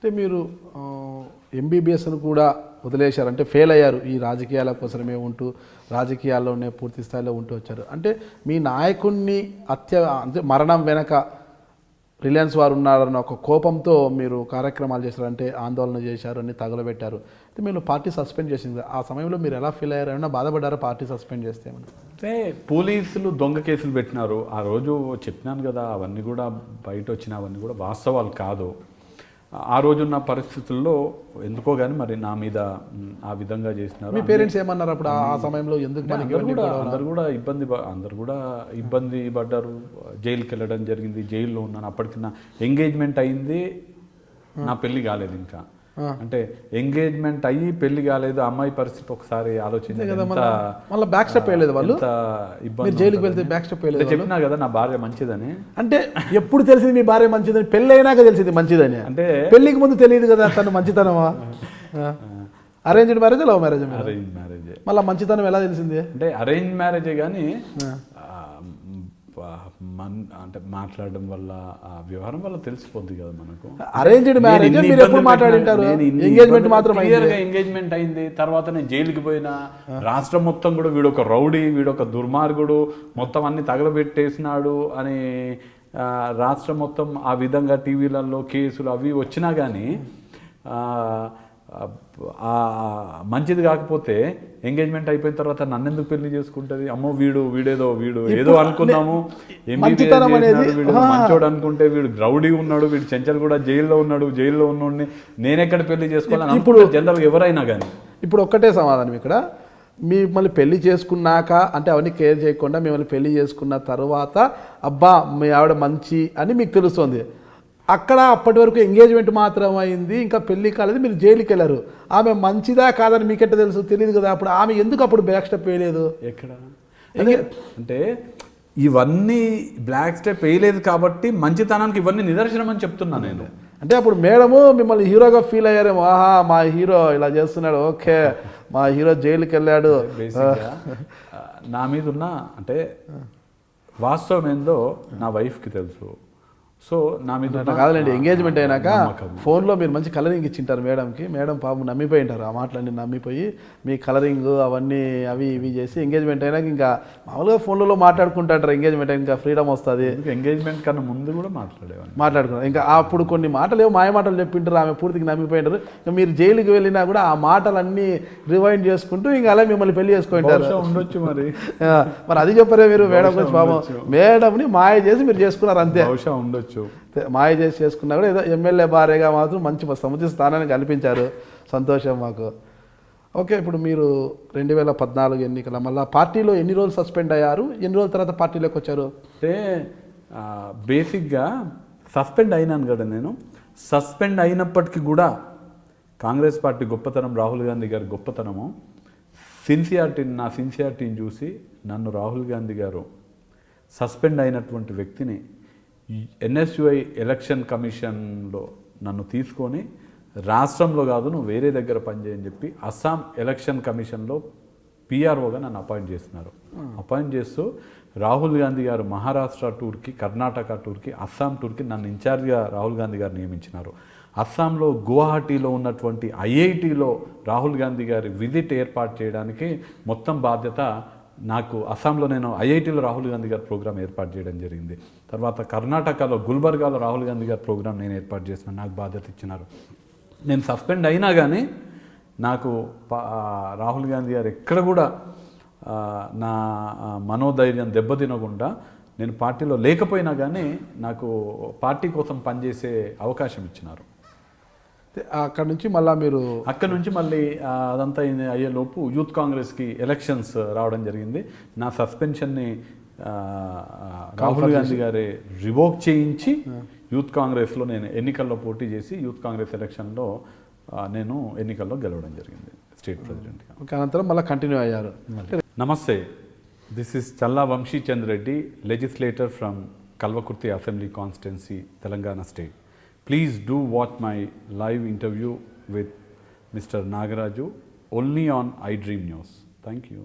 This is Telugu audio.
అంటే మీరు ఎంబీబీఎస్ను కూడా వదిలేశారు, అంటే ఫెయిల్ అయ్యారు, ఈ రాజకీయాల కోసమే ఉంటూ రాజకీయాల్లోనే పూర్తి స్థాయిలో ఉంటూ వచ్చారు. అంటే మీ నాయకుడిని అంటే మరణం వెనక రిలయన్స్ వారు ఉన్నారన్న ఒక కోపంతో మీరు కార్యక్రమాలు చేశారు, అంటే ఆందోళన చేశారు, అన్ని తగలబెట్టారు. అయితే మీరు పార్టీ సస్పెండ్ చేసింది, ఆ సమయంలో మీరు ఎలా ఫీల్ అయ్యారు? ఏమన్నా బాధపడ్డారా పార్టీ సస్పెండ్ చేస్తే? అంటే పోలీసులు దొంగ కేసులు పెట్టినారు. ఆ రోజు చెప్పినాను కదా, అవన్నీ కూడా బయట వచ్చిన అవన్నీ కూడా వాస్తవాలు కాదు. ఆ రోజున్న పరిస్థితుల్లో ఎందుకో కానీ మరి నా మీద ఆ విధంగా చేసినారు. మీ పేరెంట్స్ ఏమన్నారు అప్పుడు ఆ సమయంలో? ఎందుకు అందరు కూడా ఇబ్బంది పడ్డారు. జైలుకి వెళ్ళడం జరిగింది, జైల్లో ఉన్నాను. అప్పటికి నా ఎంగేజ్మెంట్ అయింది, నా పెళ్లి కాలేదు ఇంకా. అంటే ఎంగేజ్మెంట్ అయ్యి పెళ్లి కాలేదు, అమ్మాయి పరిస్థితి ఒకసారి ఆలోచించారు. బ్యాక్ స్టెప్ వేయలేదు వాళ్ళు, జైలుకి వెళ్తే బ్యాక్ స్టెప్ వేయలేదు. చెప్పినా కదా నా భార్య మంచిదని. అంటే ఎప్పుడు తెలిసింది మీ భార్య మంచిదని? పెళ్ళి అయినాక తెలిసింది మంచిదని. అంటే పెళ్లికి ముందు తెలియదు కదా తను మంచితనమా? Arranged marriage, love marriage? Arrange marriage. మళ్ళీ మంచితనం ఎలా తెలిసింది? అంటే అరేంజ్ మ్యారేజే కానీ అంటే మాట్లాడడం వల్ల ఆ వ్యవహారం వల్ల తెలిసిపోద్ది కదా మనకు. అరేంజ్డ్ మ్యారేజ్ మీరు ఎప్పుడు మాట్లాడింటారు? ఎంగేజ్మెంట్ మాత్రం క్లియర్గా ఎంగేజ్మెంట్ అయింది. తర్వాత నేను జైలుకి పోయినా, రాష్ట్రం మొత్తం కూడా వీడొక రౌడీ, వీడొక దుర్మార్గుడు, మొత్తం అన్ని తగలబెట్టేసినాడు అని రాష్ట్రం మొత్తం ఆ విధంగా టీవీలలో కేసులు అవి వచ్చినా కానీ మంచిది కాకపోతే ఎంగేజ్మెంట్ అయిపోయిన తర్వాత నన్ను ఎందుకు పెళ్లి చేసుకుంటుంది? అమ్మో వీడు ఏదో అనుకున్నాము, వీడు మంచోడు అనుకుంటే వీడు రౌడీ ఉన్నాడు, వీడు చెంచల్ కూడా జైల్లో ఉన్నోడిని నేనెక్కడ పెళ్లి చేసుకోవాలని ఇప్పుడు జనరల్గా ఎవరైనా కానీ. ఇప్పుడు ఒక్కటే సమాధానం ఇక్కడ, మిమ్మల్ని పెళ్లి చేసుకున్నాక అంటే అవన్నీ కేర్ చేయకుండా మిమ్మల్ని పెళ్లి చేసుకున్న తర్వాత అబ్బా మీ ఆవిడ మంచి అని మీకు తెలుస్తుంది. అక్కడ అప్పటి వరకు ఎంగేజ్మెంట్ మాత్రం అయింది, ఇంకా పెళ్లి కాలేదు, మీరు జైలుకి వెళ్ళారు. ఆమె మంచిదా కాదని మీకెట్ట తెలుసు? తెలియదు కదా. అప్పుడు ఆమె ఎందుకు అప్పుడు బ్యాక్ స్టెప్ వేయలేదు? ఎక్కడ అంటే ఇవన్నీ బ్లాక్ స్టెప్ వేయలేదు కాబట్టి మంచితనానికి ఇవన్నీ నిదర్శనం అని చెప్తున్నా నేను. అంటే అప్పుడు మేడము మిమ్మల్ని హీరోగా ఫీల్ అయ్యారేమో, ఆహా మా హీరో ఇలా చేస్తున్నాడు, ఓకే మా హీరో జైలుకి వెళ్ళాడు. నా మీద ఉన్న అంటే వాస్తవం ఏందో నా వైఫ్కి తెలుసు. సో నా మీద కాదులేండి, ఎంగేజ్మెంట్ అయినాక ఫోన్లో మీరు మంచి కలరింగ్ ఇచ్చింటారు మేడంకి. మేడం పాపం నమ్మిపోయి ఉంటారు, ఆ మాటలన్నీ నమ్మిపోయి మీ కలరింగ్ అవన్నీ అవి ఇవి చేసి ఎంగేజ్మెంట్ అయినాక ఇంకా మామూలుగా ఫోన్లలో మాట్లాడుకుంటారు. ఎంగేజ్మెంట్ ఇంకా ఫ్రీడమ్ వస్తుంది. ఎంగేజ్మెంట్ కన్నా ముందు కూడా మాట్లాడుకున్నారు. ఇంకా అప్పుడు కొన్ని మాటలు ఏమో మాయ మాటలు చెప్పింటారు, ఆమె పూర్తిగా నమ్మిపోయింటారు. ఇంకా మీరు జైలుకి వెళ్ళినా కూడా ఆ మాటలన్నీ రివైండ్ చేసుకుంటూ ఇంకా అలా మిమ్మల్ని పెళ్లి చేసుకుంటారు. ఉండొచ్చు మరి అది చెప్పరే మీరు మేడం గురించి? పాపం మేడంని మాయ చేసి మీరు చేసుకున్నారు అంతే. ఉండొచ్చు, మాయ చేసి చేసుకున్నా కూడా ఏదో ఎమ్మెల్యే భార్యగా మాత్రం మంచి సముచిత స్థానాన్ని కల్పించారు. సంతోషం మాకు. ఓకే, ఇప్పుడు మీరు 2014 ఎన్నికల మళ్ళీ పార్టీలో ఎన్ని రోజులు సస్పెండ్ అయ్యారు? ఎన్ని రోజుల తర్వాత పార్టీలోకి వచ్చారు? అంటే బేసిక్గా సస్పెండ్ అయినాను కదా నేను. సస్పెండ్ అయినప్పటికీ కూడా కాంగ్రెస్ పార్టీ గొప్పతనం, రాహుల్ గాంధీ గారి గొప్పతనము, నా సిన్సియారిటీని చూసి నన్ను రాహుల్ గాంధీ గారు సస్పెండ్ అయినటువంటి వ్యక్తిని NSUI ఎలక్షన్ కమిషన్లో నన్ను తీసుకొని రాష్ట్రంలో కాదు నువ్వు వేరే దగ్గర పనిచేయని చెప్పి అస్సాం ఎలక్షన్ కమిషన్లో PROగా నన్ను అపాయింట్ చేస్తున్నారు. అపాయింట్ చేస్తూ రాహుల్ గాంధీ గారు మహారాష్ట్ర టూర్కి, కర్ణాటక టూర్కి, అస్సాం టూర్కి నన్ను ఇన్ఛార్జ్గా రాహుల్ గాంధీ గారు నియమించినారు. అస్సాంలో గువాహటీలో ఉన్నటువంటి IITలో రాహుల్ గాంధీ గారి విజిట్ ఏర్పాటు చేయడానికి మొత్తం బాధ్యత నాకు. అస్సాంలో నేను IITలో రాహుల్ గాంధీ గారి ప్రోగ్రాం ఏర్పాటు చేయడం జరిగింది. తర్వాత కర్ణాటకలో గుల్బర్గాలో రాహుల్ గాంధీ గారి ప్రోగ్రాం నేను ఏర్పాటు చేసిన, నాకు బాధ్యత ఇచ్చినారు. నేను సస్పెండ్ అయినా కానీ నాకు రాహుల్ గాంధీ గారు ఎక్కడ కూడా నా మనోధైర్యం దెబ్బతినకుండా, నేను పార్టీలో లేకపోయినా కానీ నాకు పార్టీ కోసం పనిచేసే అవకాశం ఇచ్చినారు. అక్కడ నుంచి మళ్ళీ అదంతా అయ్యేలోపు యూత్ కాంగ్రెస్కి ఎలక్షన్స్ రావడం జరిగింది. నా సస్పెన్షన్ని రాహుల్ గాంధీ గారే రివోక్ చేయించి యూత్ కాంగ్రెస్లో నేను ఎన్నికల్లో పోటీ చేసి యూత్ కాంగ్రెస్ ఎలక్షన్లో నేను ఎన్నికల్లో గెలవడం జరిగింది స్టేట్ ప్రెసిడెంట్గా. అనంతరం మళ్ళీ కంటిన్యూ అయ్యారు. నమస్తే, this is Challa Vamshi Chand Reddy, legislator from Kalwakurthy assembly constituency, Telangana state. Please do watch my live interview with Mr. Nagaraju only on iDream News. Thank you.